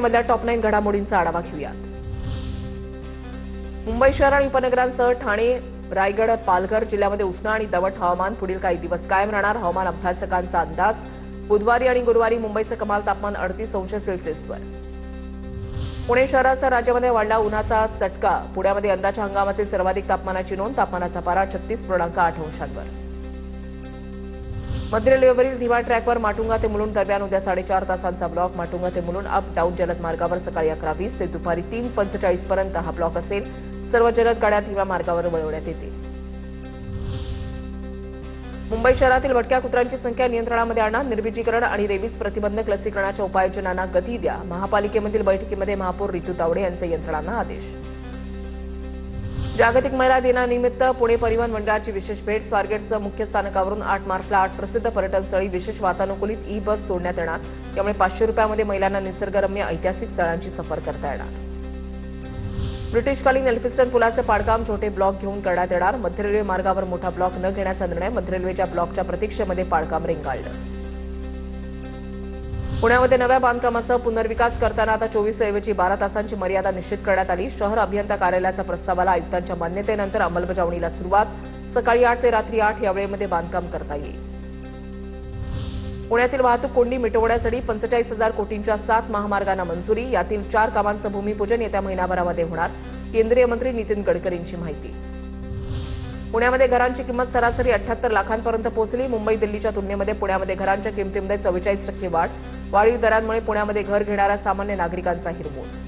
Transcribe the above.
मधल्या टॉप 9 घडामोडींचा आढावा घेऊयात। मुंबई शहर आणि उपनगरांसह ठाणे, रायगड, पालघर जिल्ह्यामध्ये उष्ण आणि दमट हवामान पुढील काही दिवस कायम राहणार। हवामान अभ्यासकांचा अंदाज बुधवारी आणि गुरुवारी मुंबईचं कमाल तापमान 38°C। पुणे शहरासह राज्यामध्ये वाढला उन्हाचा चटका। पुण्यामध्ये यंदाच्या हंगामातील सर्वाधिक तापमानाची नोंद। तापमानाचा पारा 36.8°वर। मध्य रेल्वेवरील धीमा ट्रॅकवर माटुंगा ते मुलुंड दरम्यान उद्या 4.5 तासांचा ब्लॉक। माटुंगा ते मुलुंड अप डाऊन जलद मार्गावर सकाळी 11:20 ते दुपारी 3:45 पर्यंत हा ब्लॉक असेल। सर्व जलद गाड्या धीम्या मार्गावर वळवण्यात येतील। मुंबई शहरातील भटक्या कुत्र्यांची संख्या नियंत्रणामध्ये आणणार। निर्बीजीकरण आणि रेबीज प्रतिबंधक लसीकरणाच्या उपाययोजनांना गती द्या। महापालिकेमधील बैठकीमध्ये महापौर रितू तावडे यांचे यंत्रणांना आदेश। जागतिक महिला दिनानिमित्त पुणे परिवहन मंडळाची विशेष भेट। स्वारगेटसह मुख्य स्थानकावरून 8 मार्चला 8 प्रसिद्ध पर्यटनस्थळी विशेष वातानुकूलित ई बस सोडण्यात येणार। त्यामुळे 500 रुपयांमध्ये महिलांना निसर्गरम्य ऐतिहासिक स्थळांची सफर करता येणार। ब्रिटिशकालीन एल्फिस्टन पुलाचे पाडकाम छोटे ब्लॉक घेऊन करण्यात येणार। मध्य रेल्वे मार्गावर मोठा ब्लॉक न घेण्याचा निर्णय। मध्य रेल्वेच्या ब्लॉकच्या प्रतीक्षेमध्ये पाडकाम रेंगाळलं। पुण्यामध्ये नव्या बांधकामासह पुनर्विकास करताना आता 24 ऐवजी 12 तासांची मर्यादा निश्चित करण्यात आली। शहर अभियंता कार्यालयाच्या प्रस्तावाला आयुक्तांच्या मान्यतेनंतर अंमलबजावणीला सुरुवात। सकाळी 8 ते रात्री 8 या वेळेमध्ये बांधकाम करता येईल। पुण्यातील वाहतूक कोंडी मिटवण्यासाठी 45,000 कोटींच्या 7 महामार्गांना मंजुरी। यातील 4 कामांचं भूमिपूजन येत्या महिनाभरामध्ये होणार। केंद्रीय मंत्री नितीन गडकरींची माहिती। पुण्यामध्ये घरांची किंमत सरासरी 78 लाखांपर्यंत पोहोचली। मुंबई दिल्लीच्या तुलनेमध्ये पुण्यामध्ये घरांच्या किमतीमध्ये 44% वाढ। वाढीव दरांमुळे पुण्यामध्ये घर घेणाऱ्या सामान्य नागरिकांचा हिरमोड।